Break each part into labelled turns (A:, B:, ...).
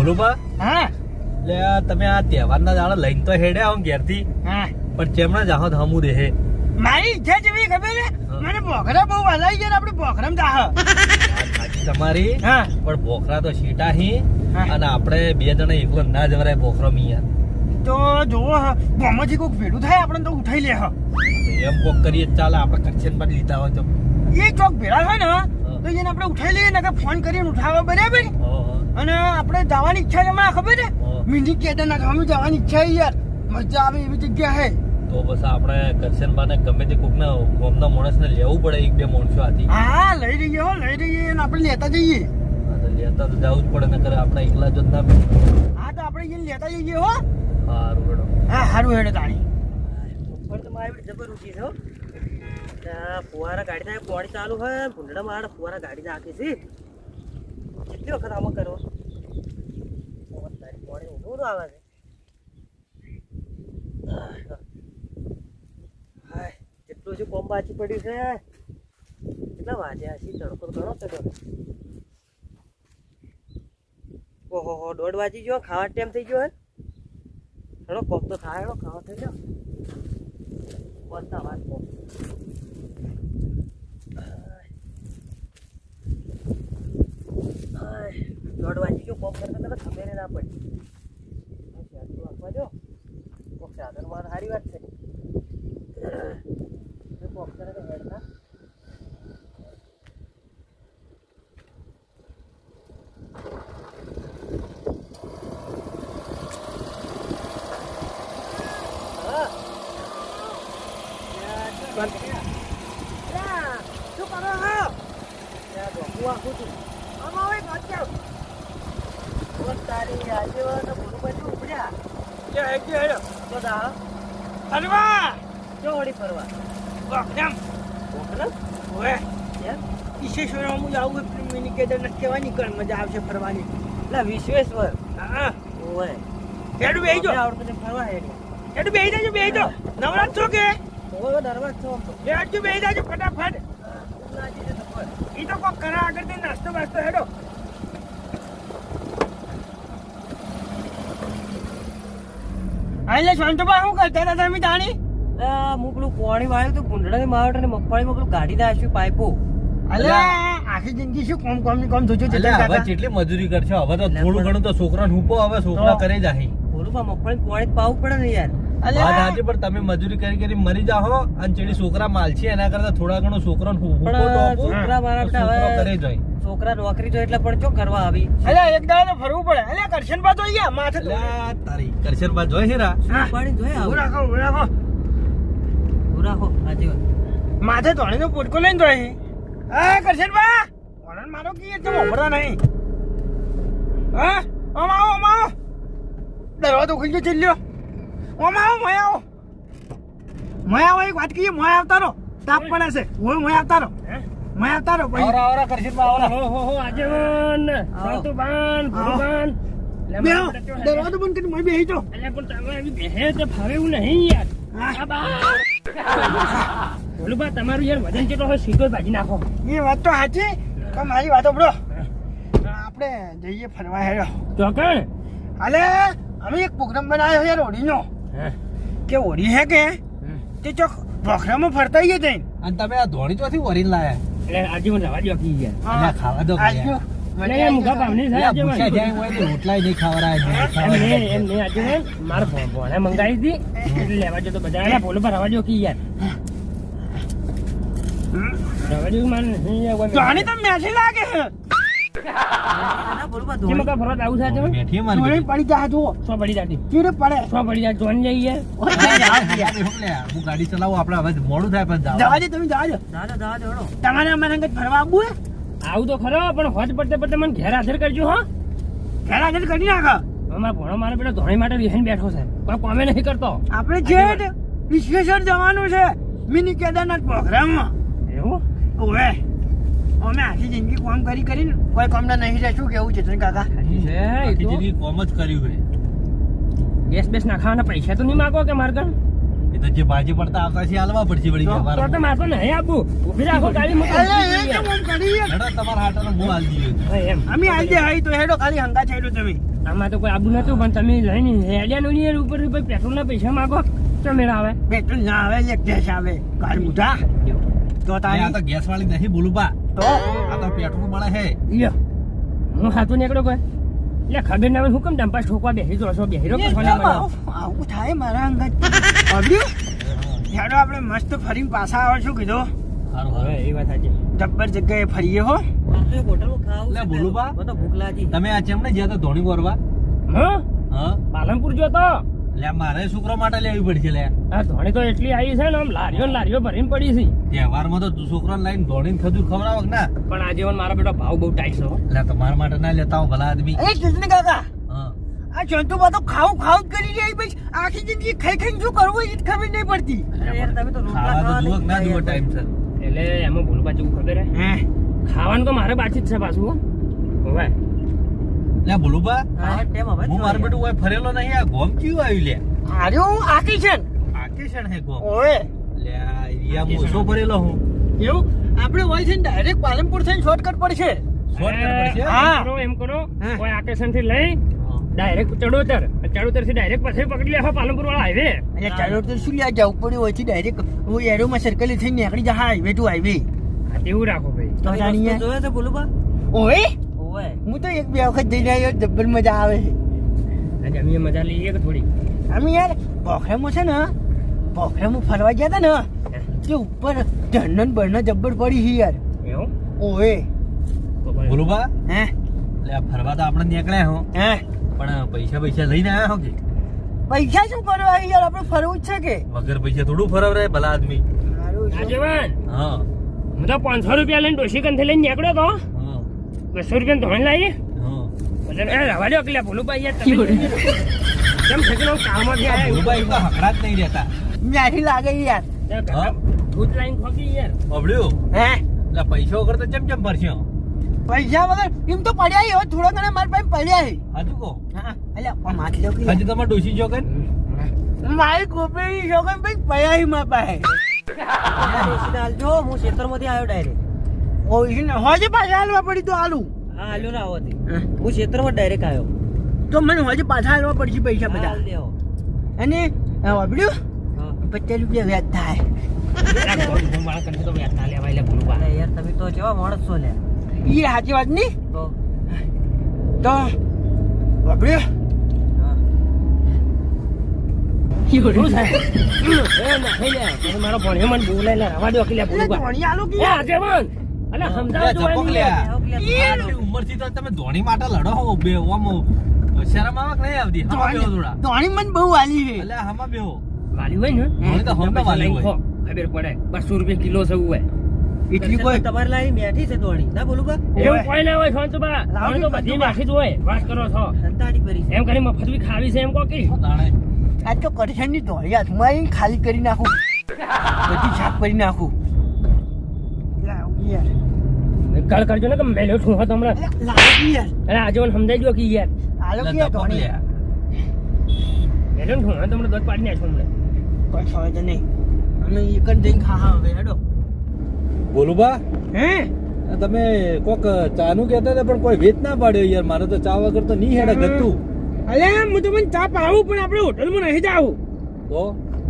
A: ભોલુબા
B: હા
A: એટલે તમે આ તહેવારના દાડા લઈને તો હેડ્યા આવો ઘેરથી
B: હા
A: પણ ચેમણા જાહો તો હમું રહે
B: મારી ઈચ્છા જેવી ખબર છે મને ભોખરા બહુ વધાઈ ગયા આપણે ભોખરામ જાહ
A: તમારી
B: હા
A: પણ ભોખરા તો સીટા હી
B: હા.
A: અને આપણે બે જણા એકલો ના જવરાય ભોખરો યાર
B: તો જોવો બોમાંથી કોઈક ભેડું થાય આપણે તો ઉઠાઈ લે
A: એમ કોક કરીએ તો ચાલે આપણે કચ્છન પર લીધા હોય તો
B: એ ચોક ભેળા હોય ને તો એને આપણે ઉઠાઈ લઈએ ને કે ફોન કરીને ઉઠાવે બરાબર અને આપણે જવાની ઈચ્છા છે મને ખબર છે મિની કેદારનાથ અમે જવાની ઈચ્છા છે યાર મજા આવે એવી જગ્યા હે
A: તો બસ આપણે કરશન બાને ગમે તે કોકના ગામના માણસને લેવું પડે એક બે માણસો આથી
B: હા લઈ રહીએ અને આપણે લેતા જઈએ
A: હા તો લેતા તો જવું જ પડે નકર આપણે એકલા જ ના મળે.
B: હા તો આપણે એને લેતા જઈએ હો
A: હારું હેડો
B: હા સારું હેડે તાણી
C: ઉપર તો મારી જબર ઉઠી છે હો. ત્યાં ફુવારા ગાડી ના પાણી ચાલુ હોય ભૂંડડા મારા ફુવારા ગાડી નાખી છે કેટલી વખત આમાં કરો તારી પાણી ઊંધું તો આવે છે હાય કેટલું શું કોમ બાચી પડ્યું છે કેટલા વાગ્યા છે તડકો ઘણો થયો ઓહો હો 1:30 વાગી ગયો ખાવા ટાઈમ થઈ ગયો હે હેડો કોમ તો થાય હેડો ખાવા થઈ ગયો બોલતા વાત કોમ 1:30 વાગી ગયો કોમ કરતા તને ખબર ના પડી આપવા જો કોક સાધન માં સારી વાત છે કોમ કરે તો હેડતા
B: શું કરો છો
C: તારી આજે બોલું બધું ઉપડ્યા તો દા
B: હલવા
C: જો વળી ફરવા
B: ભોખરામ
C: કોકરમ
B: ઓએ
C: યાર
B: ઈશ્વરમાં હું જાઉં મિની કેદારનાથ કેવા નીકળ મજા આવશે ફરવાની
C: લા વિશ્વેશ્વર
B: હા
C: ઓય
B: હેડું બેહી જો
C: આવડતું ને ફરવા હેડી
B: હેડું બેહી જાજો બેહી જો નવરાત છો કે
C: ઓય દરવાજ છો આમ તો
B: હેડજો બેહી જાજો ફટાફટ
C: લાજી છે તો પર
B: ઈ તો કોક કરા આગળ થી નાસ્તો બાસ્તો હેડો આલે શાંતબા શું કરતા હતા તમે તાણી
C: હું પેલું પાણી વાળ્યું તો ભૂંડડાની માવટ અને મગફળીમાં પેલું ગાડી નાખ્યું પાઇપો
B: અલે આખી જિંદગી શું કોમ જોજો
A: એટલે હવે કેટલી મજૂરી કરશો હવે તો થોડું ઘણું તો છોકરાને હૂપો હવે છોકરા કરે જાય
C: બોલું બા મગફળી પાણી પાવું પડે ને યાર
A: વાત સાચી પણ તમે મજૂરી કરી મરી જાઓ અને ચેડી છોકરા માલશે એના કરતા થોડા ઘણું છોકરાને હૂપો
C: પણ છોકરા મારા બેટા
A: છોકરો
C: હવે
A: કરે જાય
C: છોકરા નોકરી જો એટલે પણ ચો કરવા આવી
B: અલે એક દાડો તો ફરવું પડે અલે કરશન બા તો ગયા માથે તો
A: લા તારી કરશન બા જોઈ હેરા
B: હા.
C: પાણી જોઈ
B: ઉભું
C: આવું
B: રાખો ઉભું રાખો
C: રાખો આજે
B: માથે ધોણીનો પોટકો લઈને જોઈ હા કરશન બા ઓનન મારો કી તો મોભરા નહીં હા ઓમ આવો દરવાજો ખુલ્લો ચલ્યો ઓમ આવો મોય આવો એક વાત કહીએ મોય આવતા રહો તાપ પડે છે મોય આવતા રહો પછી
A: આવરા કરશન બા આવરા
B: હો આગેવાન સાતુબાન ભગવાન દરવાજો બંધ કરી મોય બેહી જો અલે પણ તમે આવી બેહે તે ફાવે એવું નહીં યાર આ બા બોલું બા તમારું યાર વજન કેટલો હોય સીધો ભાજી નાખો એ વાત તો સાચી પણ મારી વાતો બ્રો આપણે જઈએ ફરવા હેડો ચોકણ અલે અમે એક પ્રોગ્રામ બનાવ્યો યાર હોળીનો કે હોળી હે કે તે ચોક ભોખરામાં ફરતા ગયા જઈને
A: અને તમે આ ધોણી ચોથી વરીને લાયા
B: એટલે આજે મને રવા દો કી ગયા
A: અલ્યા ખાવા દો
B: આજુ મને એમ મુગા પાવની થાય આજે
A: ભૂખ્યા જાય હોય તો રોટલાય નહીં ખાવરાય
B: એમ ને આજે માર ભોણે મંગાવી હતી એટલે લેવા જો તો બધા બોલો પર રવા દો કી યાર રવા દો માર નહીં જાણી તો મેઠી લાગે છે
C: બોલું બા
B: જે મકા ફરવા આવું છે આજે
A: બેઠી મારી
B: ધોણી પડી જા જો સો પડી જાતી ચીરે પડે સો પડી જા જોન જઈએ
A: હું ગાડી ચલાવું આપણે હવે મોડું થાય પણ
B: જવા દે તમે જવા દો
C: દાદા હેડો
B: તમારે અમારા અંગત ફરવા આવવું હે આવું તો ખરો પણ હોજ પડતે મને ઘેર હાજર કરજો હા ઘેર હાજર કરી નાખ અમારા ભણો મારે પેલા ધોણી માટે વિહન બેઠો છે કોઈ કોમે નહીં કરતો આપણે જે વિશ્વેશ્વર જવાનું છે મિની કેદારનાથ પ્રોગ્રામમાં એવું ઓવે અમે આખી જિંદગી કામ કરીને કોઈ કામના નહીં રહેશું કેવું છે તને કાકા
A: જિંદગી કોમ જ કર્યું હોય
B: ગેસ બેસ નાખવાના પૈસા તો નહીં માગો કે મારે કણ
A: એ તો જે ભાજી પડતા આવતા છે હાલવા પડશે વળી
B: તો
A: વ્યવહારમાં.
B: મારે તો નહીં આપવું ઉભી રાખો ગાડી મૂકો
C: અલે એ કેમ આમ કરી યાર?
A: હેડો તમારા હાટાનો હું હાલ દીધો છું.
B: હા, એમ
C: અમે આજે આવી તો હેડો ખાલી હંગા છેડો તમે.
B: આમાં તો કોઈ આબુ નતું પણ તમે લઈને હેડ્યા નું યાર ઉપર પેટ્રોલના પૈસા માંગો તો મેળા આવે
C: પેટ્રોલ ના આવે એક ગેસ આવે કાર મુઠા તો
A: આ
C: તારી
A: તો ગેસ વાળી નહીં બોલું બા,
C: તો
A: આ તો પેટ્રોલ મળે હે.
B: લ્યો હું હાથું નીકળો કોઈ એટલે ખબર ના હોય હું કેમ ડંપા ઠોકવા બેસી જો છો બેહી રહ્યો
C: એ કેમ આવું થાય મારા અંગત? અબ્યું હેડો આપણે મસ્ત ફરીને પાછા આવે શું કીધું?
A: હારું
B: હવે
A: હારું.
B: એ વાત સાચી
C: જબ્બર જગ્યાએ ફરીએ હો.
A: લે બોલું બા, તમે આ ચેમ ને જ્યાં તો ધોણી વરવા?
B: હા
A: હા
B: પાલનપુર જો તો
A: લે મારે છોકરો માટે લેવી પડશે લે.
B: આ ધોણી તો એટલી આવી છે ને આમ લારીઓ ને લારીઓ ભરીને પડી છે
A: તહેવારમાં તો છોકરાને લઈને ધોણીને ખજૂર ખવડાવો કે ના?
B: પણ આ જીવન મારા બેટા ભાવ બહુ ટાઈટ છે હો.
A: એટલે તમારા માટે ના લેતા હો ભલા આદમી.
C: અરે કૃષ્ણ કાકા
A: હા
C: આ ચંતુબા તો ખાવ ખાવ જ કરી રહી ભાઈ આખી જિંદગી ખાઈ ખાઈને શું કરવું એ જ ખબર નહીં પડતી.
A: ખાવા તો જુઓ કે ના જુઓ ટાઈમ છે.
B: એટલે એમાં બોલું પાછું ખબર હે
C: હે
B: ખાવાનું તો મારે બાકી જ છે પાછું હો. હવે
A: લે બોલું બા, હું મારું બેટું કોઈ ફરેલો નહીં. આ ગોમ ક્યું આવ્યું લે?
C: અરે હું આખી છે ને.
A: આકેશન હે ગોમ.
C: ઓએ
A: લે આ એરિયા મોસો ફરેલો હું.
C: એવું આપણે હોય છે ને ડાયરેક્ટ પાલનપુર થઈને શોર્ટકટ પડશે.
A: શોર્ટકટ પડશે.
C: હા.
B: એમ કરો
C: હા.
B: કોઈ આકેશન થી લઈ ડાયરેક્ટ ચડોતર થી ડાયરેક્ટ પછી પકડી લેવા પાલનપુર વાળા હાઈવે
C: અને ચાલો તો શું લ્યા જવું પડ્યું હોય છે ડાયરેક્ટ હું એરોમાં સર્કલ થઈને નીકળી જા હાઈવે ટુ હાઈવે.
B: એવું રાખો ભાઈ
C: તો જાણીએ ઓએ હું તો એક બે વખત જઈને આવ્યો જબ્બર મજા આવે છે.
B: આજે અમે મજા લઈએ કે થોડી
C: અમે યાર પોખરામાં છે ને પોખરામાં ફરવા ગયા હતા ને તે ઉપર ઝરણન બરણ જબ્બર પડી છે યાર.
B: એવું
C: ઓએ
B: તો ભાઈ
A: બોલું બા,
C: હે
A: લે આ ફરવા તો આપણે નીકળ્યા હો,
C: હે
A: પણ પૈસા લઈને આવ્યા હો કે?
C: પૈસા શું કરવા યાર આપણે ફરવું જ છે કે
A: વગર પૈસા થોડું ફરવ રહે ભલા આદમી.
B: આગેવાન
A: હા
B: હું તો 500 રૂપિયા લઈને ડોશી કંથી લઈને નીકળ્યો તો
A: હા
B: 200 રૂપિયા ધોણી લાવી
A: હા.
B: એટલે રવા દો કે ભોલું ભાઈ યાર તમે કેમ થકી કામમાંથી
A: આ બોલું બા, એ તો હકડા જ નહીં રહેતા.
C: ન્યાથી લાગે યાર.
B: આવ્યા દૂધ લાઈન ખોકી યાર
A: બબડ્યું
C: હે
A: એટલે પૈસા વગર તો ચમ ફરશે?
C: પૈસા વગર એમ તો પડ્યા હવે થોડા ઘણા મારા પાસે પડ્યા છે.
A: હાજુ કહો.
C: હા અલ્યા પણ માથ લો કે
A: હજુ તમારે ડોસી જો કે?
C: મારી કોપરી છોકરા ભાઈ પડ્યા છે મારા પાસે.
D: હું ખેતરમાંથી આવ્યો ડાયરેક્ટ
C: ઓય ને હોજે પાછા હાલવા પડી તો હાલું.
D: હા હાલ્યો ના આવતી હું ખેતરમાં ડાયરેક્ટ આવ્યો
C: તો મને હોજે પાછા હાલવા પડશે પૈસા બધા.
D: હાલ દેવો.
C: અને વાપર્યું
D: હા.
C: 50 રૂપિયા વ્યાજ થાય.
B: મારા કંથી તો વ્યાજ ના લેવાય લે ભોલું
D: અરે યાર તમે તો કેવા માણસ છો લે
C: એ સાચી વાત નહીં
D: તો
C: તો વાપર્યું
D: હા.
B: શું થાય? એ નહીં લે તમે મારો ભણ્યો મને બોલાય લે રવા દો કે લે ભોલું ભાઈ
C: ધોણી આલો કે
B: એ આગેવાન અલે સમજાવો
A: લે,
B: તો
A: જપક
B: એની
A: લે.
B: યાર.
A: આટલી ઉંમરથી તો તમે ધોણી માટે લડો હો બે ઓમ શરમ આવે કે નહીં આવતી? હમા બેહો થોડા.
C: ધોણી મને બહુ વાલી છે.
A: એટલે હમા બેહો.
B: વાલી હોય ને
A: ધોણી તો હમણાં વાલી હોય.
B: ખબર પડે 200 રૂપિયા કિલો છે એવું હોય
C: એટલી કોઈ
D: તમારી લાઈન બેઠી છે તોડી ના બોલું બા
B: એવું કોઈ ના હોય શાંત બા
C: લાવણી
B: તો બધી નાખી જ હોય વાત કરો છો
D: સંતાડી ભરી છે.
B: એમ કરી મફત બી ખાવી છે એમ કહો કે
A: તાણે.
C: આજ તો કરશનની ધોળી હાથમાં આવીને ખાલી કરી નાખું બધી સાફ કરી નાખું. લાવ યાર
B: કળ કરજો ને કે મેલ્યો છું હતો હમણાં
C: લાવ યાર
B: અરે આજે સમજાઈ ગયો કે યાર
C: આલો
A: લે,
C: કે
A: જપક
C: ધોણી
A: લે.
B: મેલ્યો છું તો હમણાં દોધ પાડી નાખ્યો હમણાં
C: કોઈ સવાય તો નહીં અમે એકન જઈને ખાવા હવે હેડો.
A: બોલું બા,
C: હે
A: તમે કોક ચાનું કહેતા હતા પણ કોઈ વેચ ના પાડ્યો યાર. મારે તો ચા વગર તો નહીં હેડે ગતું.
C: અલે હું તો મને ચા પાવું પણ આપણે હોટલમાં નહીં જાવું.
A: તો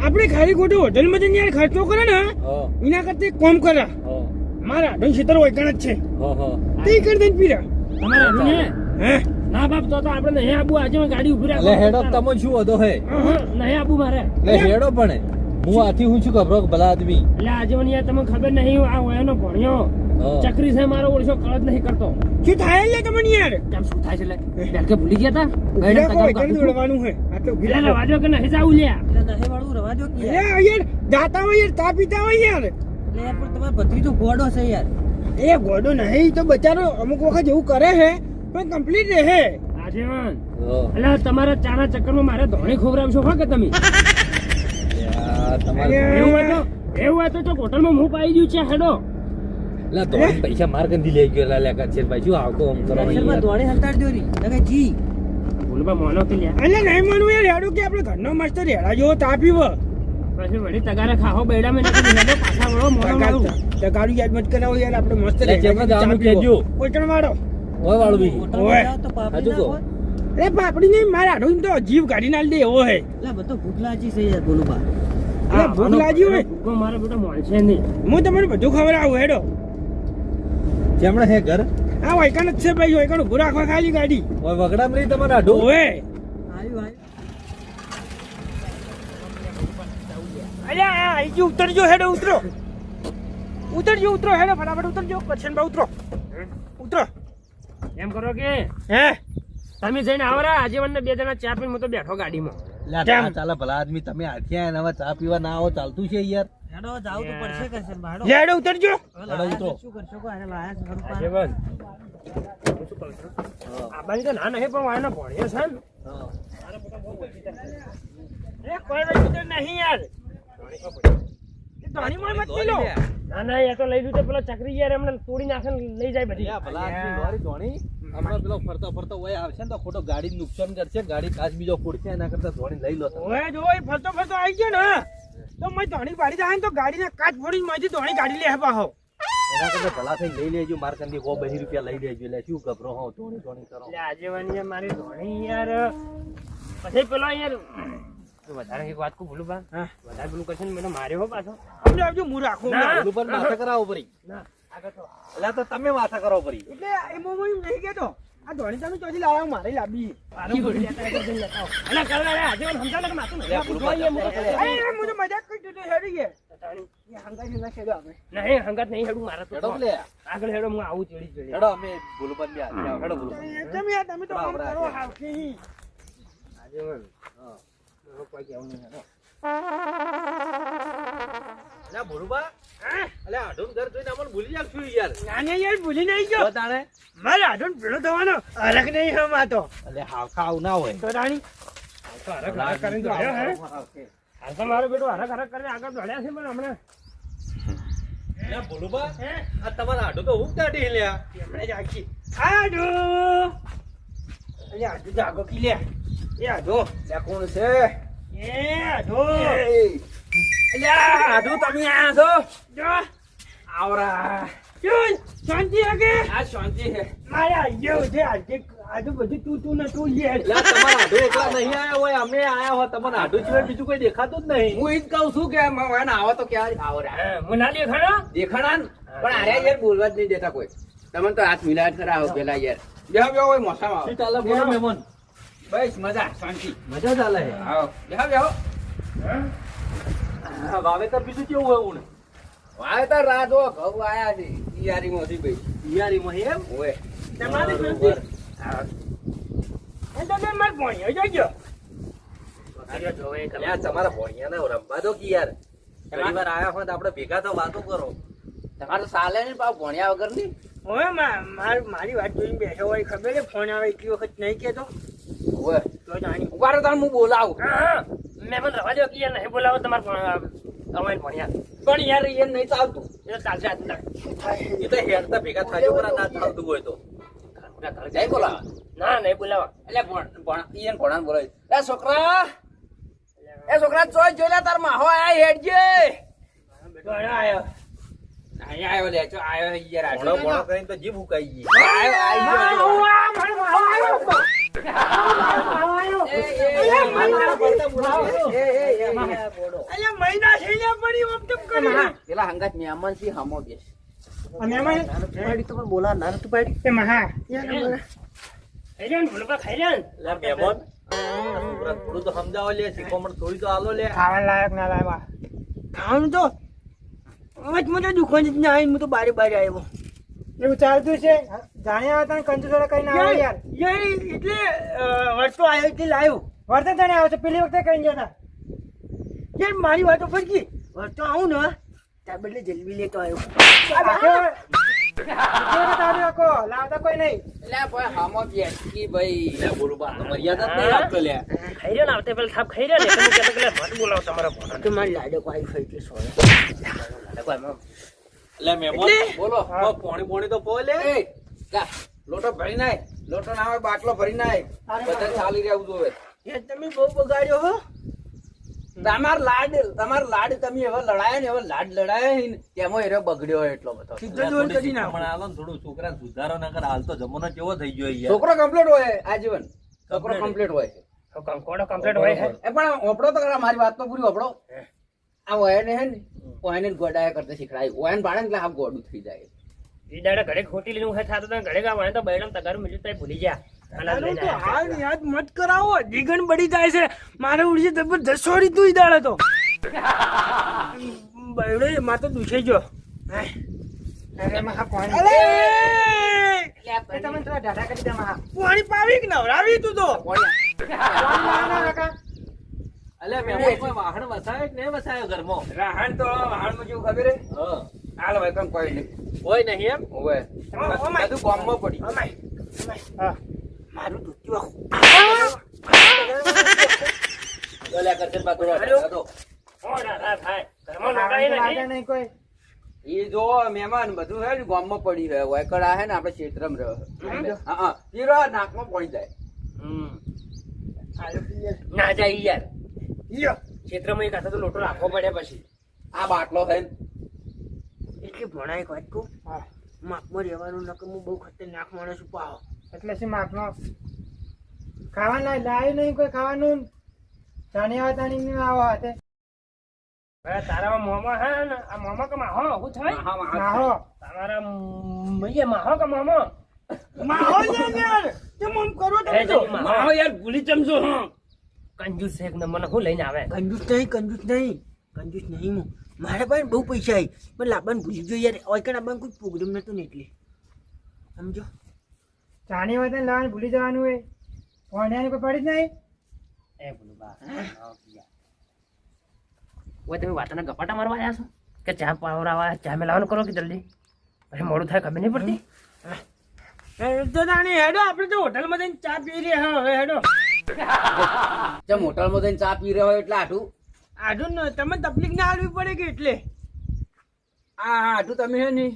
C: આપણે ખાલી ખોટું હોટલમાં જઈને યાર ખર્ચો કરે ને
A: હા
C: એના કરતા એક કામ કરે
A: હા
C: મારા આડો ક્ષેત્ર વૈકણ જ છે
A: હા હા.
C: તે કર દઈને પીરા.
B: તમારા હારું ને
C: હે
B: ના બાપ તો આપણે નહીં આબુ આજે મેં ગાડી ઉભી
A: એટલે હેડો તમે શું હતો હે?
B: નહીં આબુ મારે
A: એટલે હેડો પણ હું આથી હું છું ખબરો ભલા આદમી.
B: એટલે આજે મને યાર તમને ખબર નહીં આ વયાનો ભણ્યો
A: હા.
B: ચકરી છે મારો ઓળશો કળ જ નહીં કરતો
C: શું થાય છે તમને યાર
B: કેમ શું થાય છે લે બેલ કે ભૂલી ગયા તા
C: ગઈડા
B: ગઈડા
C: કોઈ
B: તગામ
C: કણ
B: કાઢું
C: દોડવાનું છે આટલો
B: એટલે
C: ગીરા
B: રવાજો કે નહીં જાવું લ્યા
D: એટલે નહીં વાળું રવા દો કે યાર.
C: અરે યાર જાતા હોય યાર ચા પીતા હોય યાર
D: એટલે યાર પણ તમારો ભત્રીજો ગોડો છે યાર
C: એ ગોડો નહીં તો બચારો અમુક વખત એવું કરે છે પણ કમ્પ્લીટ રહે.
B: આજેવાન
A: હા.
B: એટલે તમારા ચાના ચક્કરમાં મારે ધોણી ખોવરાવશો હા કે તમે
A: યાર, તમારે
B: એવું હોય તો હોટલમાં હું પાઈ ગયું છે હેડો
A: એટલે ધોરણ પૈસા માર કંદી લઈ ગયો લા લેકા છે ભાઈ શું આવતો આમ કરો
D: દર્શનમાં દોડી સંતાડી દોરી નકે જી
B: બોલબા મોનો કે લ્યા
C: એટલે નહીં માનવું યાર હેડું કે આપણે ઘરનો મસ્ત રેડા જેવો ચા પીવો
B: પછી વળી તગારે ખાહો બેડામાં નાખી દીધો, પાછા વળો મોઢો મારું.
C: ગાડી યાદ મત કરાવો યાર, આપણે મસ્ત
A: એટલે જેમને જવાનું કહેજો.
C: કોઈકણ વાળો
A: ઓય વાળું બી.
C: ઓય.
D: હોટલ જાઓ તો પાપડી
A: હજુ કહો.
D: નાખો.
C: અરે પાપડી નહીં, મારા આડો તો જીવ ગાડી ના દે એવો હે.
D: એટલે બધો ભૂખ લાગી છે યાર બોલું બા.
C: અરે ભૂખ લાગી હોય
B: ભૂખો મારો બેટો મળશે નહીં.
C: હું તમને બધું ખબર આવું હેડો.
A: જેમણે હે ઘર
C: આ વૈકાન જ છે ભાઈ, વૈકાન ઉભું રાખવા ખાલી ગાડી.
A: ઓય વગડામાં રહી તમારા આઢું.
C: ઓય
D: આવ્યું આવ્યું.
C: અલ્યા આઈ ગયું, ઉતરજો હેડો, ઉતરો ઉતરજો, ઉતરો હેડો, ફટાફટ ઉતરજો. કરશનભાઈ ઉતરો, ઉતરો.
B: એમ કરો કે
C: હે
B: તમે જઈને આવરા આજીવન 2 જણા ચા પીને હું તો બેઠો ગાડીમાં.
A: લે આ
C: કેમ?
A: ચાલે ભલા આદમી, તમે આથી આયા ને હવે ચા પીવા ના આવો ચાલતું છે યાર.
D: હેડો જાવ તો પડશે કરશે બાડો.
C: હેડો ઉતરજો.
D: હવે લાયા
A: ઉતરો.
D: છે, શું કરશો કો આને લાયા છે ખરું
B: આજીવન હું શું કહું છું? આ બાજુ તો ના નહીં પણ વાયના ભણ્યો છે ને.
A: હા.
C: એ કોઈ વસ્તુ તો નહીં યાર. એ ધોની મોય મત લો.
B: ના ના એ તો લઈ લીધું તો પેલો ચકરી યાર એમને તોડી નાખે ને લઈ જાય બધી.
A: લે ભલા આદમી લોરી ધોણી. હમણાં પેલો ફરતો ફરતો ઓય આવશે ને તો ખોટો ગાડી નુકસાન કરશે, ગાડી કાચ બીજો ફૂટશે, એના કરતા ધોણી લઈ લો તમે.
C: ઓય જો એ ફરતો ફરતો આવી ગયો ને તો મેં ધોની પાડી જાય ને તો ગાડીને કાચ ફોડીને માંથી ધોની ગાડી લે પાહો.
A: એના કરતા ભલા થઈ લઈ લેજો, માર કંદી 100-200 રૂપિયા લઈ લેજો. એટલે શું ગભરો હો, ધોણી ધોણી કરો.
B: એટલે આજીવન યાર મારી ધોણી યાર પછી પેલો યાર વધારે એક વાત કો ભૂલું બા.
C: હા.
B: વધારે પેલું કરશે ને મને માર્યો હો પાછો.
C: સમજો આવજો, હું રાખું.
B: ના.
A: પેલું પણ માથા કરાવો પરી.
B: ના આગળ તો
A: એટલે તો તમે માથા કરો પરી.
C: એટલે એ મોમો એમ નહીં કહેતો, આ ધોની તમે ચોથી લાવ્યા, મારે લાવી.
B: મારું બોલી લેતા હોય તો જઈને લેતા આવો. અલા કરવા રે આજીવન સમજાવ કે માથું
A: લે,
B: નથી.
A: ભૂલું
B: જોઈએ
A: પાછા
B: મને.
A: લે, લે.
C: અરે હું તો મજાક કરી દીધો, હેડી ગયા.
B: તાણી.
C: એ હંગાઈ ના છેડો આપણે.
B: નહીં હંગાત નહીં હેડું મારે તો.
A: હેડો લે.
B: આગળ હેડો હું આવું ચડી.
A: હેડો અમે ભૂલું પણ બે હાથે આવો. હેડો ભૂલું.
C: તમે યાર તમે તો કામ કરો હાવથી.
B: આજીવન
A: હા.
B: મારો કોઈ કહેવું નહીં હેડો.
A: લે ભૂલુબા.
C: હા?
A: અલે આઢું ઘર જોઈને અમને ભૂલી જાવ છું યાર.
C: ના ને યાર ભૂલી નહીં ગયો.
A: તો તાણે
C: મારે આધોન ભેળો થવાનો અલગ નહીં હમ આ તો.
A: અલે હાવ ખાવ ના હોય.
C: તો રાણી
B: તો હરખ હરખ કરીને દોડ્યો હે. હાલ તો મારો બેટો હરખ હરખ કરીને આગળ દોડ્યા છે પણ હમણાં
A: લે ભૂલુબા.
C: હે?
A: આ તમારા આઢું તો હું કાઢી લ્યા.
C: એમણે જ આખી આડો. અરે આડો જાગો કી લે. એ આડો.
A: લે કોણ છે?
C: એ આડો.
A: અલ્યા આઢું તમે આયા છો?
C: જો
A: આવરા.
C: જોઈ શાંતિ આગે.
A: આ શાંતિ છે.
C: મારે આયો છે આજે આડો બધું તું ને તું લે.
A: લે તમારા આઢું એકલા નહીં આયા હોય, અમે આયા હોય. તમારા આઢું સિવાય બીજું કોઈ દેખાતું જ નહીં.
E: હું ઈ જ કહું છું કે મને આવો તો ક્યારે આવો રે.
B: હા, હું ના દેખાડો.
E: દેખાડા ને પણ આરે યાર બોલવા જ નહીં દેતા કોઈ. તમે તો હાથ મિલાટ કરાવો પેલા યાર. બેહો બેહો હોય મોસામાં
A: શું ચાલે બોલો મહેમાન?
E: બસ મજા શાંતિ.
A: મજા ચાલે છે.
E: આવો બેહો બેહો.
A: હા, વાવેતર બીજું કેવું હોય હું?
E: વાવેતર રાહ જો ઘઉં આયા છે ઈયારીમાંથી ભાઈ.
A: તિયારીમાં એમ?
E: ઓય
C: તમારે
A: બરોબર.
C: એ તમે માર ભણ્યો જોજો.
B: કર્યો જોવે એ
A: લ્યા, તમારા ભોણિયાને રમવા દો કે યાર. ઘણીવાર આયા હોય તો આપણે ભેગા તો વાતો કરો.
E: તમારે તો સાલે ને પાછું ભણ્યા વગર ની.
C: ઓય મારી વાત જોઈને બેઠો હોય ખબર છે ફોન આવે એટલી વખત નહીં કેતો
E: ઓય
C: તો જાણી.
E: ઉભા રહો તાર હું બોલાવું.
B: હા મેં પણ રવા દો કે યાર નહીં બોલાવો તમારે અમારે ભણ્યા
E: પણ યાર એ નહીં ચાલતું.
B: એ ચાલશે આજના
A: એ તો હેરતા ભેગા થાય પર ના ચાલતું હોય તો.
E: જઈ બોલાવા.
B: ના નહીં બોલાવા.
E: એટલે ઈયન ભણાને બોલાવી. એ છોકરા ચોય જોઈ લે તાર માહો આયા હેડજે.
C: આયો
E: અહીંયા આવ્યો લે ચો આવ્યો યાર
A: ભણો
E: આજો.
A: ભણો કરીને તો જીભ ઉકાઈ ગઈ.
C: મહિના થઈ ગયા પડી વખત કરી
E: પેલા હંગાત મહેમાન થી હમો બેસ.
C: અને એમાં
D: બોલા ના તું પાડી.
C: એ મહા
B: ખાઈ લે ને ભૂલકા ખાઈ લે ને.
A: લે મહેમાન, છોકરા થોડું તો સમજાવો લે, શીખવામણ થોડી તો આલો લે.
C: ખાવા લાયક ના લાયવા ખાવાનું તો આજ મને દુકાન જ ના આવી, હું તો બારે આવ્યો. એવું ચાલતું છે જાણ્યા હતા કંજુસોડા કઈ ના આવે યાર. એટલે વર્ષો આવ્યો એટલે લાવ્યો. વર્ષે તને આવ્યો છે, પેલી વખતે કઈ ગયા હતા યાર. મારી વાતો ફરકી વર્ષો આવું ને ત્યાં બદલે જલ્દી લેતો આવ્યો. લાવતા કોઈ નહીં.
E: એટલે ભાઈ હમો બેસ કી ભાઈ.
A: લે બોલું બા તો મર્યાદા જ નહીં રાખતો લે.
B: ખાઈ રહ્યા ને આવતે પેલા થાપ ખાઈ રહ્યા ને તમે કહેતા કે મત બોલાવો તમારા ભણો.
C: તો મારી લાડો આવી ફરી કે સોય.
A: લે મહેમાન,
E: બોલો.
A: તો પોણી પોણી તો પોય લે.
E: એ જા લોટો ભરી નાય. લોટો ના હોય બાટલો ભરી નાય. બધા ચાલી રહેવું જોવે.
C: તમે બહુ બગાડ્યો હો.
E: તમાર લાડ તમે હવે લડાયા ને હવે લાડ લડાયા ને તેમાં એરો બગડ્યો હોય એટલો બધો
A: થોડી શિખામણ આલો ને, થોડું છોકરાને સુધારો ના કરે. હાલ તો જમાનો કેવો થઈ ગયો યાર.
E: છોકરો કમ્પ્લીટ હોય આજીવન છોકરો કમ્પ્લીટ હોય
B: કંકોડો કમ્પ્લીટ હોય છે.
E: એ પણ ઓપડો તો ખરા, મારી વાત તો પૂરી ઓપડો. આ ઓયને હે ને ઓયને ગોડાયા કરતા શીખડાય. ઓયન પાડે ને એટલે આ ગોડું થઈ જાય.
B: ઈ દાડે ઘરે ખોટી લીધું હોય થાતો તો ઘરે ગાવ તો બૈરમ તગારું મળ્યું તો ભૂલી જા.
C: હાલ યાદ મત કરાવો, જીગણ બળી જાય છે. મારે ઉડી જબરદસ્ત છોડી તું ઈ દાડે તો બૈડો માં તો દુખે જો. પાણી પાવી કે નવરાવી તું તો
A: અલ્યા મેમો કોઈ વાહણ વસાયો કે નહીં વસાયો ઘરમાં?
E: રાહણ તો વાહણમાં જેવું ખબર હે?
A: હા.
E: હાલ ભાઈ પણ કોઈ નહીં
A: કોઈ નહીં એમ?
E: હોય બધું ગામમાં પડી.
C: મારું દૂધ
A: અલ્યા કરશે બા થોડા તો.
C: નહીં કોઈ
E: ઈ જો મહેમાન બધું હે ને ગામમાં પડી હે વયકડા હે ને આપણે ક્ષેત્રમાં રહે. હા હા ઈ રહે નાકમાં પડી જાય.
B: ના જાય યાર ક્ષેત્રમાં એક હાથે તો લોટો રાખવો પડે પછી.
E: આ બાટલો હે ને
C: એટલે ભણાય એક વાત કહું, માપમાં રહેવાનું નકર હું બહુ ખતરનાક માણસ છું પાવ.
D: એટલે શું માપનો ખાવાના લાવ્યું નહીં કોઈ ખાવાનું જાણ્યા તાણી નહીં આવો હાથે
B: તારા મોમાં હે ને આ મોમાં કે માહો હું થાય
D: નાહો
B: તમારા મૈયે માહો કે મોમો
C: માહો યાર કેમ આમ કરો તમે તો?
B: માહો યાર ભૂલી ચમજો હા કંજૂસ છે એક નંબરનો હું લઈને આવે
C: કંજૂસ નહીં હું. મારા પાસે બહુ પૈસા આવી પણ લાવવાનું ભૂલી ગયો યાર. ઓયકણ આવવાનું કોઈ પ્રોગ્રામ નતો ને એટલે સમજો.
D: જાણી હોય તો લાવવાનું ભૂલી જવાનું હોય ભણ્યાની કોઈ પડી જ નહીં
B: એ બોલું બા ઓય તમે વાતના ગપાટા મારવા આવ્યા છો કે ચા પાવરાવા ચા મેલાવાનું કરો કે જલ્દી પછી મોડું થાય ખબર નહીં પડતી.
C: તો તાણી હેડો આપણે તો હોટલમાં જઈને ચા પી રહ્યા હવે હેડો.
E: જેમ હોટલમાં જઈને ચા પી રહ્યો હોય એટલે આટું
C: આડું ન તમે તકલીફ ના આલવી પડે કે એટલે
E: આ આટું તમે હે ને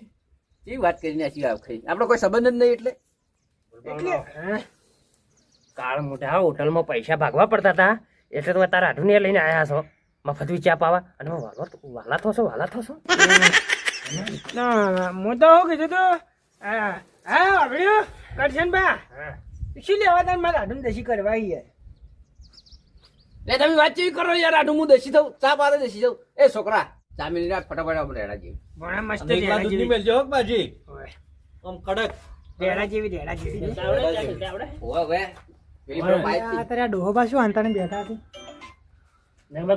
E: કેવી વાત કરીને આછી ખાઈ આપણો કોઈ સંબંધ જ નહીં એટલે
B: કાળ મોટા હોટલમાં પૈસા ભાગવા પડતા હતા એટલે તમે તારા આઢું લઈને આવ્યા છો મફત ચા પાવા અને વાલા થશો
C: ના હું તો શું કીધું તો હા આવડ્યું કરશન બા શું લેવા તાર મારે આડું દેશી કરવા યાર.
E: લે તમે વાત કેવી કરો યાર આટું હું દેશી થઉં ચા પાડે દેશી થઉં. એ છોકરા ચા મેલી રાખ ફટાફટ આપણે રેડા જેવી
C: ભણા મસ્ત
A: અને એક વાર દૂધની મેલજો હો બાજી. આમ કડક.
C: રેડા જેવી
E: ઓય ઓય પેલી પેલો પાઇપ થી.
D: તારે આ ડોહો પાછું અંતાને બેઠા છે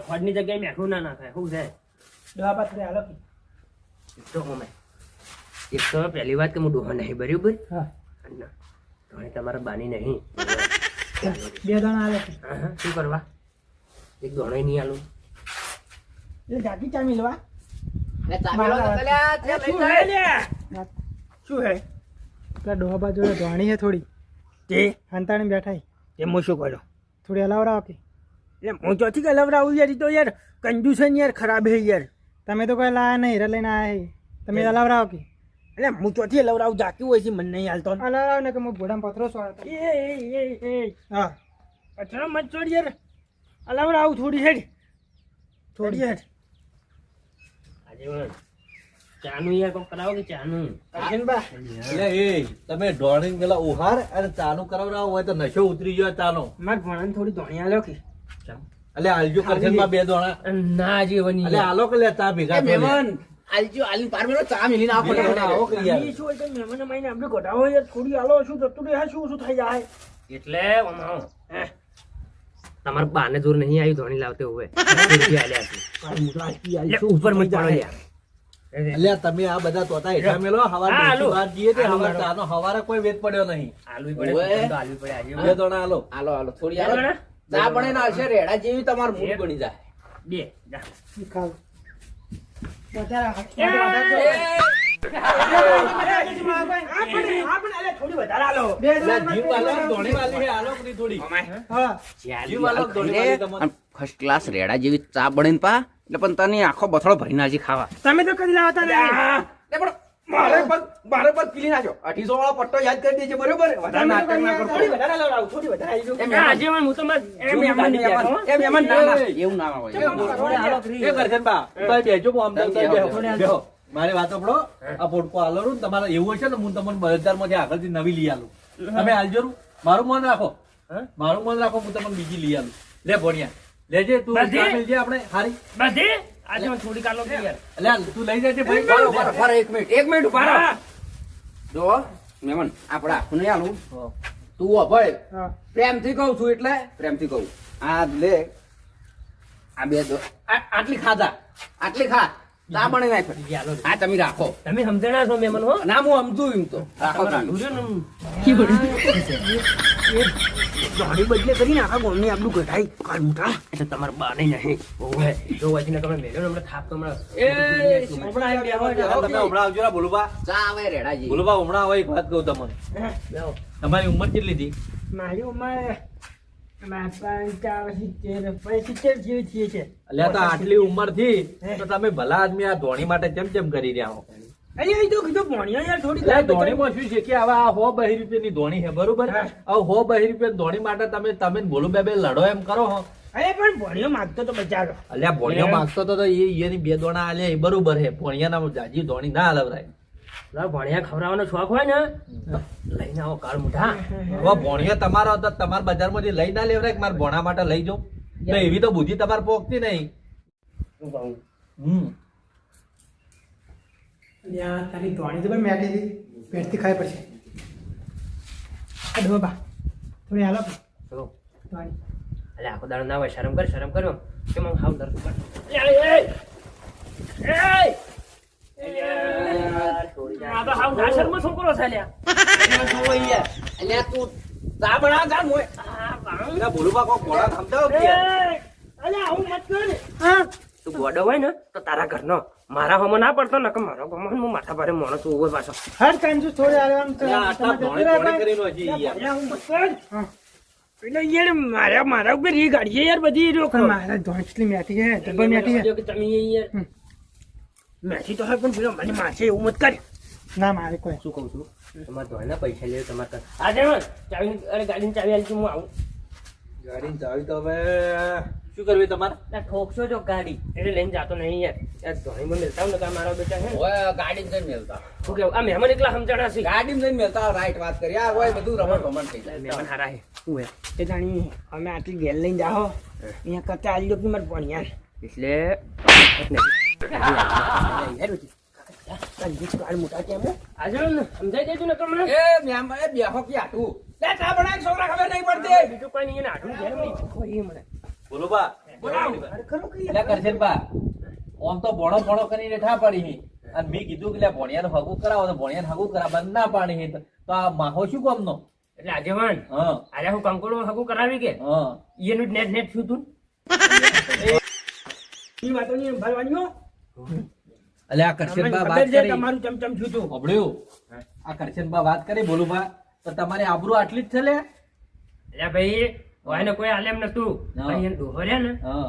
B: ખોડની જગ્યાએ મેઠું ના નાખાય શું છે
D: ડોહા પાછળ હાલો કે
B: તો હું એક તો પહેલી વાત કે હું ડોહો નહીં બરાબર
D: હા
B: તો તમારા બાની નહીં
D: બે દાણા હાલે છે
B: હા શું કરવા એક દોણો નહીં આલું
D: એટલે જાતી ચા મિલવા
E: લે ચા મેલો તો લ્યા ચા લઈ જાય.
C: શું હે
D: પેલા ડોહા બાજુ ધોણી છે થોડી
C: તે
D: અંતાને બેઠા
C: તે હું શું કર્યો
D: થોડી હલાવરાવો કે
C: એટલે હું ચોથી કલવરાવું યાર. ઈ તો યાર કંજૂસ છે ને યાર, ખરાબ હે યાર.
D: તમે તો કોઈ લાયા નહીં હીરા લઈને આવ્યા તમે હલાવરાવો કે
C: એટલે હું ચોથી લવરાવું જાતું હોય છે મને નહીં હાલતો.
D: હલાવરાવ ને કે હું ઘોડામાં પથરો સોળતો
C: એ
D: હા
C: અઠરા મત છોડ યાર. લવરાવું થોડી હેડ
B: આજે ચાનું યાર કોક કરાવો કે ચાનું
C: કરશનબા
A: એટલે એ તમે ડોળીને પેલા ઉહાર અને ચાલુ કરાવડાવો હોય તો નશો ઉતરી ગયો ચાનો.
C: માર ભણાને થોડી ધોણી આલ્યો કે
A: એટલે આલજો કરજણમાં 2 દોણા.
B: ના જેવની
A: એટલે આલો કે લે ચા ભેગા
E: એ મહેમાન આલજો આલીન પાર મેલો ચા મેલી ના
A: બે દોણા આવો કે યાર.
C: ઈ શું હોય તો મહેમાન માઈને આપણે ઘટાવો યાર થોડી આલો શું થતું રહે શું થઈ જાય.
B: એટલે તમારા બાને જોર નહીં આવ્યું ધોણી લાવતે હોય ઉપર મત પાડો યાર
A: એટલે તમે આ બધા તોતા હેઠા મેલો હવાર
B: હા, આલુ.
A: બહાર જઈએ તે
B: આલુ
A: હવાર
B: મેલો.
A: ચાનો હવારે કોઈ વેત પડ્યો નહીં.
B: આલુ
E: ઓવે.
B: પડે તો આલુ પડે આજે
A: 2 દોણા આલો.
E: હાલો થોડી
B: બે
E: હાલો
B: દોણા?
E: ચા બને ના હશે રેડા જેવી તમારું મૂડ બની જાય.
B: બે જા.
D: ખાવ
C: થોડી વધારે આલો.
A: એટલે જીવ આલો, ધોણી વાલી છે, આલો કે નહીં થોડી?
D: હા
A: જીવ આલો કે ધોણી વાલી તમને?
E: ફર્સ્ટ ક્લાસ રેડા જેવી ચા બને પા એટલે પણ તને આખો બથડો ભરી નાખી ખાવા.
C: તમે તો કદી લાવતા નહીં.
E: લે પણ મારે પર પીલી નાખ્યો 250 વાળો પટ્ટો યાદ કરી દેજે બરોબર વધારે નાટક ના કરતો
C: થોડી વધારે લાવડાવું, થોડી વધારે આવી જાઉં.
B: આગેવાન હું તો
E: એ મહેમાન ના ના એવું ના હોય
A: એ કરશનબા, તમે બેજો, હું અમદાવાદ બેહો, બેહો. મારી વાત સાંભળો, આ પોટકો આલો ને તમારે એવું હશે ને હું તમને બજારમાંથી આગળથી નવી લઈ આલું. તમે આલજો રૂ. મારું મન રાખો, મારું મન રાખો, હું તમને બીજી લઈ આલું. લે ભણ્યા લેજે તું,
B: બધી?
A: લેજે આપણે હારી.
B: બધી આગેવાન થોડી કાલો કે યાર.
A: લે હાલ, તું લઈ જજે ભાઈ.
E: બરાબર 1 મિનિટ ઉભા રહો. જો મહેમાન આપણે આખું નહીં આલું
A: હા.
E: તું અભય
D: હા.
E: પ્રેમથી કહું છું એટલે પ્રેમથી કહું આ લે આ બે દો આટલી ખાધા આટલી ખા ચા બને નાખ આ તમે રાખો
B: તમે સમજણા છો મેમન હો.
E: ના હું સમજુ એમ તો રાખો તમે.
C: દોડી બદલે કરીને આખા ગામની આપણું ઘટાઈ કાલ મોટા.
B: એટલે તમારે બા નહીં નહીં ઓવે જો વાજીને તમે મેલ્યો ને હમણાં થાપ તો હમણાં
E: એ હમણાં એમ બેહો
A: તમે હમણાં આવજો ને બોલુબા.
E: ચા આવે રેડાજી
A: બોલુબા, હમણાં હવે એક વાત કહું તમને.
B: બેહો.
A: તમારી ઉંમર કેટલી હતી?
D: મારી ઉંમર 70 જેવી થઈ છે.
A: અલ્યા તો આટલી ઉંમર થી તો તમે ભલા આદમી આ ધોણી માટે ચમ કરી રહ્યા હો?
D: અરે એ તો કીધું ભણ્યા યાર થોડી
A: એટલે ધોણીમાં શું છે કે હવે આ 100-200 રૂપિયાની ધોણી છે બરોબર. હવે 100-200 રૂપિયાની ધોણી માટે તમે બોલું બે લડો એમ કરો હો.
D: અરે પણ ભણ્યો માંગતો તો બચારો.
A: અલ્યા ભોણિયો માંગતો તો એની 2 દોણા આલે એ બરોબર છે. ભોણિયાના જાજી ધોણી ના હલવરાય.
B: ભણ્યા ખવડાવવાનો શોખ હોય ને તો લઈને આવો કાળ મોઢા.
A: હવે ભોણિયો તમારો હતો, તમારા બજારમાંથી લઈ ના લેવરાય કે મારા ભોણા માટે લઈ જાઉં? તો એવી તો બુદ્ધિ તમારે પોકતી નહીં.
D: તારી ધોણી તો પણ મેટી હતી, પેટથી ખાઈ પડશે. આ ડોબા થોડી હાલો
B: જો,
D: ધોણી.
B: અલે આખો દાડો ના હોય, શરમ કરો કેમ આમ હાવ ડરતું કર. આ તો હાવ ઘાસરમાં છોકરો છે લ્યા.
E: અલ્યા તું ચા બના જા મોય
A: અલ્યા બોલુબા કોક ભોળા સમજાવો કે યાર.
D: અલ્યા આવું મત કર. હા
B: તું ગોડો હોય ને તો તારા ઘરનો, મારા હોમાં ના પડતો ને કે મારો ગમન હું માથા ભારે માણસ ઉભો પાછો.
D: હર કાંજુ થોડી હાલવાનું તો
A: અલ્યા આટલા ધોણી કરીને હજી યાર.
D: અલ્યા હું મત કર. હા
B: એટલે યાર મારા ઉપર એ ગાડીએ યાર બધી રોકો.
D: પણ મારા ધોણી કેટલી મેટી છે, ડબલ મેટી છે.
B: કે તમે યાર મેથી તો હોય પણ પેલો મને માછે એવું મત કર.
D: ના મારે કોઈ
B: શું કહું છું તમારે ધોવાના પૈસા લે તમારે આજે ચાવી અરે ગાડીની ચાવી આલી હું આવું.
A: ગાડીની ચાવી તો હવે શું કરવી તમારે?
B: ઠોકશો જો ગાડી એટલે લઈને જાતો નહીં યાર ધોણીમાં મેલતા ને મારા બેટા હે
E: ઓય ગાડી જઈને મેલતા
B: શું કેવું આ મહેમાન એકલા સમજાણા છે.
E: ગાડી જઈને મેલતા રાઈટ વાત કરી યાર હોય બધું રમણ થઈ જાય
B: મહેમાન હારા હે શું હે
D: તે જાણી અમે આટલી ગેલ લઈને જાઓ અહીંયા કરતા આલી દો કે મારે ભણ્યા
B: એટલે મોટા કેમ આજે સમજાઈ દેજો ને તમને
E: એ મેમ એ બેહો કે આટું લે ચા બનાય છોકરા ખબર નહીં પડતી
B: બીજું કોઈ નહીં આઠું ઘેર નહીં કોઈ મને
A: બોલુબા, અલ્યા કરશનબા, આમ તો ભોણો કરીને ઠા પડી છે. અને મેં કીધું કે લ્યા ભોણિયાનું હગું કરાવો તો ભોણિયાનું હગું કરાવ બંધ ના પાડી છે. તો આ માહો શું કામનો?
B: એટલે આગેવાન
A: હા
B: આજે હું કંકોડો હગું કરાવી કે
A: હા
B: એનું નેટ થયું તું
D: એ વાતો ની ભરવાની હો.
A: અલ્યા આ કરશનબા વાત કરી
D: તમારું ચમચમ છું તું.
A: સાંભળ્યું? આ કરશનબા વાત કરી બોલુબા, તો તમારી આબરૂ આટલી જ છે લે.
B: એટલે ભાઈ એને કોઈ આલેમ નતું
A: હા.
B: ભાઈ એને ડોહો રહ્યા ને
A: હા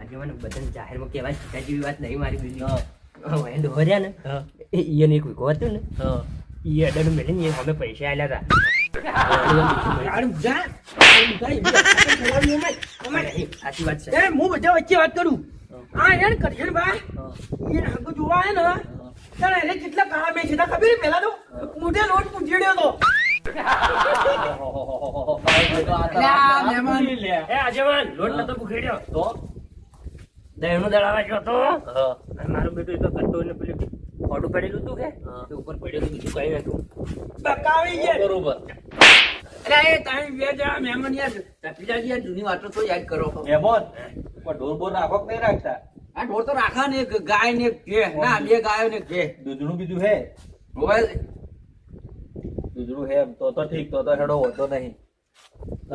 B: આગેવાન બધાને જાહેરમાં કહેવાય ટીકા જેવી વાત નહીં મારી બીજી
A: હા
B: એને ડોહો રહ્યા ને
A: હા
B: એને એક વિકો હતું ને
A: હા
B: એ અડાનું મેળીને અમે પૈસા આલ્યા
D: હારું, જા.
B: સાચી વાત છે
D: એ હું બધા વચ્ચે વાત કરું. આ યાર કરશન બા
A: હા
D: એ હંગો જોવા આવે ને ત્યારે એને કેટલા કાળા મેં છે તને ખબર છે? પહેલા તો મોઢે લોટ પૂંછડ્યો હતો.
E: અલ્યા મહેમાન
B: એ આગેવાન લોટ નતો ભૂખેડ્યો
A: તો
B: દહીંનું દળાવા ગયો તો
A: હા
B: અને મારો બેટો એ તો કરતો ને પેલું ખોડું પડેલું હતું કે
A: હા.
B: તે ઉપર પડેલું બીજું કઈ નતું
D: બકાવી ગયા.
A: બરોબર.
E: અલ્યા એ તમે બે જણા મહેમાન યાર તપીલાજી યાર જૂની વાતો તો યાદ કરો
A: મહેમાન, પણ ઢોર બોર રાખો કે નહીં રાખતા?
E: આ ઢોર તો રાખા ને એક ગાય ને એક ભેંસ. ના 2 ગાયો ને એક ભેંસ.
A: દૂધનું બીજું હે?
E: હોય
A: દૂધનું હે એમ તો ઠીક, તો હેડો હોતો નહીં.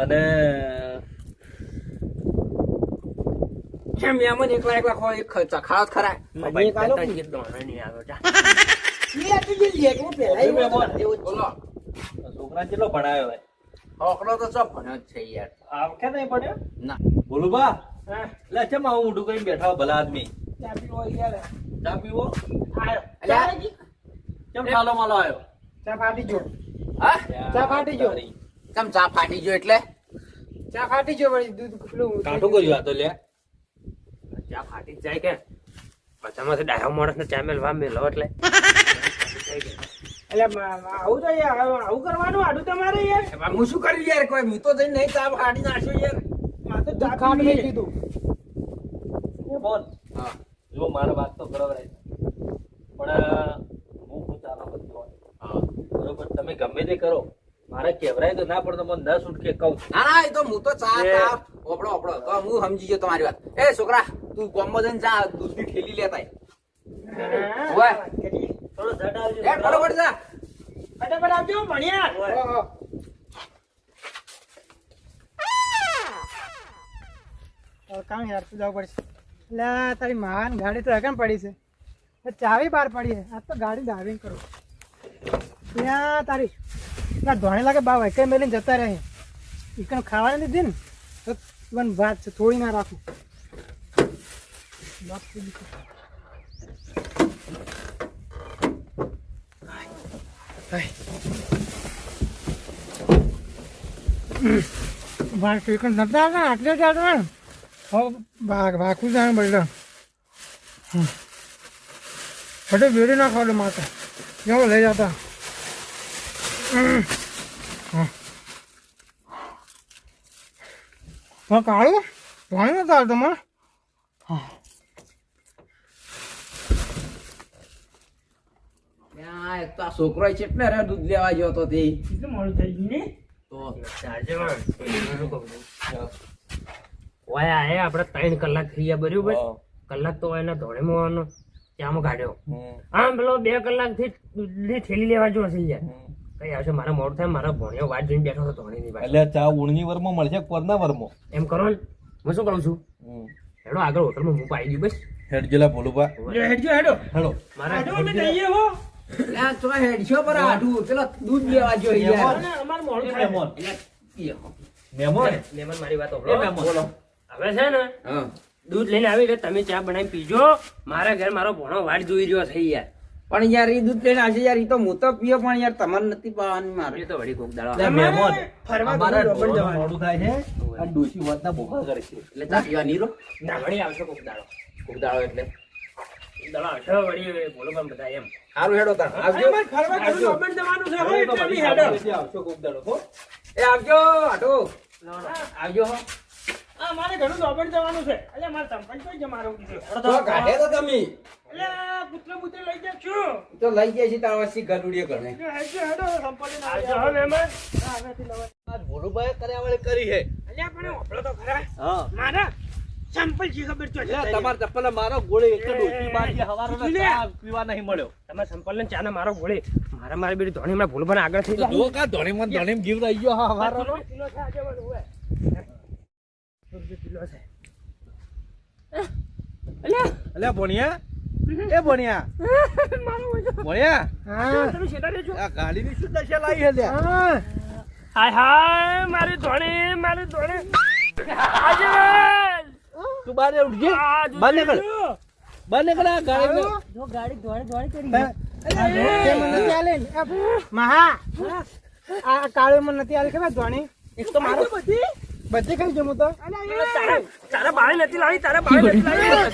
A: અને
E: કેમ મહેમાન એકલા ખો એક ચખાડો ખરા
B: મોબાઈલ કરતા જ દોણો નહીં આવ્યો જા
D: એ આટલી જે લેકડું પહેરાયું
A: મહેમાન,
E: એવું જ બોલો
A: છોકરા કેટલો ભણાયો હોય?
E: છોકરો તો સબ ભણ્યો જ છે યાર
A: આમ કે નહીં પડ્યો?
E: ના
A: બોલુબા,
D: હા,
A: લે ચમ આવું ઊંધું કરીને બેઠા હો ભલા આદમી?
D: ચા પીવો યાર.
A: ચા પીવો?
D: આ
E: અલ્યા.
D: ચા
A: કેમ ઠાલો માલો આવ્યો?
D: ચા ફાટી ગયો.
E: હા
D: ચા ફાટી ગયો.
E: કેમ ચા ફાટી ગયો એટલે
D: ચા ફાટી ગયો વળી દૂધ પેલું
A: કાઠું કર્યું આ તો લે.
B: ચા ફાટી જ જાય કે બધામાંથી ડાયો માણસને ચા મેલવા મેલો એટલે
D: એટલે આવું તો યાર આવું કરવાનું આડું તમારે યાર.
E: એમાં હું શું કર્યું યાર કોઈ હું તો જઈને નહીં ચા ફાટી નાખ્યો યાર
D: આ તો ચા ખાટ નહીં કીધું.
A: એ બોલ.
E: હા
A: જો મારે વાત તો બરાબર છે. પણ હું ચાલો કરતો હોય.
E: હા
A: બરોબર તમે ગમે તે કરો મારે કહેવરાય તો ના પણ તમને ન છૂટકે કહું.
E: ના ના એ તો હું તો ચા ઓપડો તો હું સમજી ગયો તમારી વાત. એ છોકરા તું ગામમાં જઈને ચા દૂધની ઠેલી લેતા ઓય
C: થોડો ઝટ આવજો.
E: એ બરોબર જા
D: ફટાફટ આવજો ભણ્યા. ઓહો. હવે કામ યાર તું જવું પડશે. એટલે તારી મહાન ગાડી તો હકન પડી છે. ચાવી બહાર પડી છે. આજ તો ગાડી ડ્રાઇવિંગ કરો. ત્યાં તારી ત્યાં ધોણે લાગે બા વૈકઈ મેલીને જતા રહે. ઈકણ ખાવાની લીધી ને તો મને વાત છે થોડી ના રાખું. ભાગ ઈકણ નતા હતા આટલે જ હતા ને હવે ભાગું જાય બળ્યા. હટે બેડી ના ખાડે માતા જેવો લઈ જતા. હા કાળું પાણી નતા આવતો મને.
E: ત્યાં એક તો આ છોકરો કેટલે રે દૂધ લેવા ગયો તો તે
D: કેટલું મોડું થઈ ગયું ને.
E: તો
B: આજે ઓય આએ આપણે 3 કલાક થઈ ગયા બરાબર. કલાક તો એના ધોળેમાં ત્યાંમાં કાઢ્યો. આમ પેલો 2 કલાકથી દૂધની થેલી લેવા જો હશે યાર. કઈ આવશે મારા મોડું થાય મારા ભણ્યો વાત જોઈને બેઠો હતો ધોળીની વાત.
A: એટલે ચા ઉણની વરમાં મળશે કોરના વરમાં?
B: એમ કરો ને હું શું કરું છું હેડો આગળ હોટલમાં હું પાઈ દઉં બસ.
A: હેડજેલા બોલુબા.
D: હેડો
A: હેડો.
B: મારા
D: અમે જઈએ હો.
E: ત્યાં તો હેડશો પર આઢું પેલો દૂધ લેવા ગયો યાર
D: અમારે મોડું
A: એ
D: થાય.
A: મહેમાન.
E: એટલે
A: મહેમાન.
B: મહેમાન મારી વાત
A: એ
B: સાંભળો.
A: મહેમાન. બોલો.
B: હવે છે ને
E: હા
B: દૂધ લઈને આવી એટલે તમે ચા બનાવી પીજો. મારા ઘર મારો ભણો વાટ જોઈ રહ્યો છે યાર.
E: પણ યાર એ દૂધ લઈને આવશે યાર એ તો હું તો પીયો પણ યાર તમારે નથી પાવાની મારે
B: એ તો વળી કોક દાડો
A: એટલે મહેમાન.
D: ફરવા
A: અમારા
D: જવાનું,
A: ઢોરનું
D: જવાનું.
A: મોડું થાય છે અને ડોશી વાતના બોખા કરે છે.
E: એટલે ચા પીવા નીરો
B: ના વળી આવશે કોક દાડો.
E: ખૂબ દાડો એટલે
B: કોક દાડો આવશે વળી બોલો પણ બધા એમ.
E: સારું હેડો તાર આવજો
D: અમારે ફરવા જવાનું, લોબન જવાનું છે હો, એટલે બી હેડો.
A: આવશો કોક દાડો, હો?
E: એ આવજો આટો આવજો હો
D: આ મારે ઘણું લોબન જવાનું છે. એટલે મારે સંપલ કોઈ જ મારું છે.
E: તો કાઢે તો તમે
D: એટલે પુત્ર પુત્ર લઈ જાય છું.
E: તો લઈ જાય છે તાર વસ્તી ગલુડીએ ઘરે
D: હેડો સંપલ લઈને
B: આવજો હો મહેમાન.
D: આવેથી લવા.
A: આ ભોલુભાઈએ કર્યા વળી કરી છે.
D: અલ્યા પણ ઓપડો તો ખરા.
A: હા.
D: મારા સંપલ જી ખબર તો છે.
A: એટલે તમારા ચપ્પલે મારો ગોળે એક તો ડોશી બાર જે હવારનો ચા પીવા નહીં મળ્યો.
B: તમે સંપલ ને ચા ને મારો ગોળે મારી બેટી ધોણી હમણાં ભૂલ પણ આગળ થઈ
A: તો જો કા ધોણીમાં ધોણીમાં જીવ રહી ગયો હા હવારનો.
B: કિલો છે આજે મને હોય. કિલો છે. અલ્યા
A: અલ્યા ભોણિયા એ ભોણિયા ભોણિયા
D: હા
B: તમે શેતા રહેજો.
A: આ ગાડીની શું દશા લાવી છે લ્યા?
D: હા
B: હાય હાય મારી ધોણી આજે
A: તું બાર ઉઠજે બાર નીકળ બાર નીકળ આ ગાડી
C: જો ગાડી ધોળી ધોળી કરી.
D: તે મને નથી આલે ને. મહા આ કાળો મને નથી આલે ખબર ધોણી.
B: એક તો મારો
D: બધી ખાઈ જમું તો.
B: તારા બાળી નથી લાવી તારા બાળી નથી લાવી.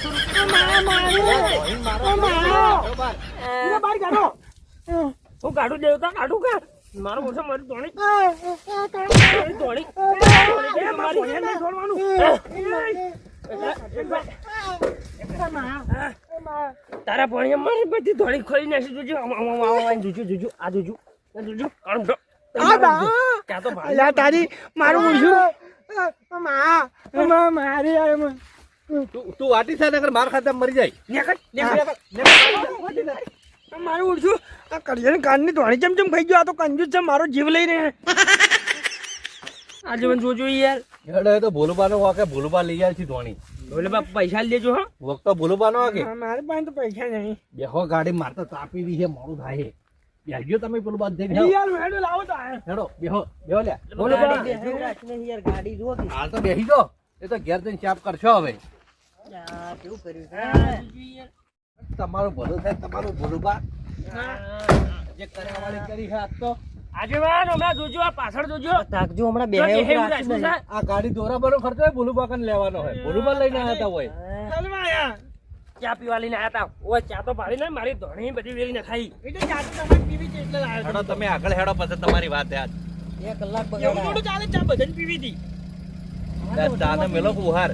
D: બહાર કાઢો.
B: હું કાઢું દેવતા કાઢું કે મારો મોટો મારી ધોણી ધોણી મારી હેર નહીં છોડવાનું. તારા ભણીએ મારી બધી ધોળી ખોલી નાખી જોજો જોજો આ જોજો ત્યાં તો ભાઈ
D: અલ્યા તારી મારું પૂછ્યું મારી
A: તું વાટી છે નકર માર ખાતા મરી જાય.
D: મારું ઉડશું આ કરિયર કાનની ધોણી ચમચમ ખાઈ ગયો. આ તો કંજૂસ છે મારો જીવ લઈ રહે.
B: આજે મને જોજો યાર
A: હેડો એ તો ભોલુબાનો વાકે ભોલુબા લઈ જાય છે ધોણી.
B: બોલે બાપ પૈસા લેજો હા.
A: વખત તો ભોલુબાનો વાકે
D: મારી પાસે તો પૈસા નહીં.
A: બેહો ગાડી મારતા તાપી દી છે મોડું થાય છે. બેહજો તમે પેલું બાદ જઈને
D: યાર હેડો લાવો તો આ.
A: હેડો બેહો બેહો લ્યા.
C: ગાડી બેસી રાખીને યાર ગાડી જુઓ કે.
A: હાલ તો બેસી જો એ તો ઘેર જઈને ચાપ કરશો હવે.
C: યા, કેવું કર્યું છે?
A: તમારું ભલું થાય તમારું ભોલુબા જે કર્યા વાળી કરી છે આજ તો.
B: આગેવાન હમણાં જોજો આ પાછળ જોજો
C: તાકજો હમણાં
B: જો
C: બે
B: દેહે એવું રાખ્યું છે.
A: આ ગાડી દોરાબાનો ખર્ચો હોય ભોલુબાકાને લેવાનો હોય. ભોલુબા લઈને આવ્યા હતા હોય.
B: ચાલવા આયા. ચા પીવા લઈને આયા તા. ઓય ચા તો પાડી ને મારી ધણી બધી વેરી ન ખાઈ. એટલે ચા તો તમારે પીવી છે એટલે લાવ્યો
A: હેડો તમે આગળ હેડો પછી તમારી વાત યાદ.
C: 2 કલાક
B: એવું થોડું
C: બગાડ્યા.
B: ચાલે ચા બધાને પીવી હતી.
A: ચાને મેલો ઉહાર.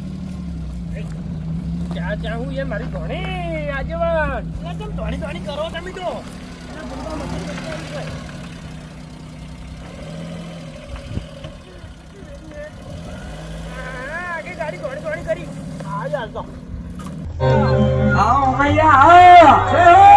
B: ચા હું એ મારી ધણી આગેવાન. એટલે તમે ધણી કરો તમે તો. આગે ગાડી ધણી કરી. આ જ હાલતો.
E: આવો અહીંયા આવો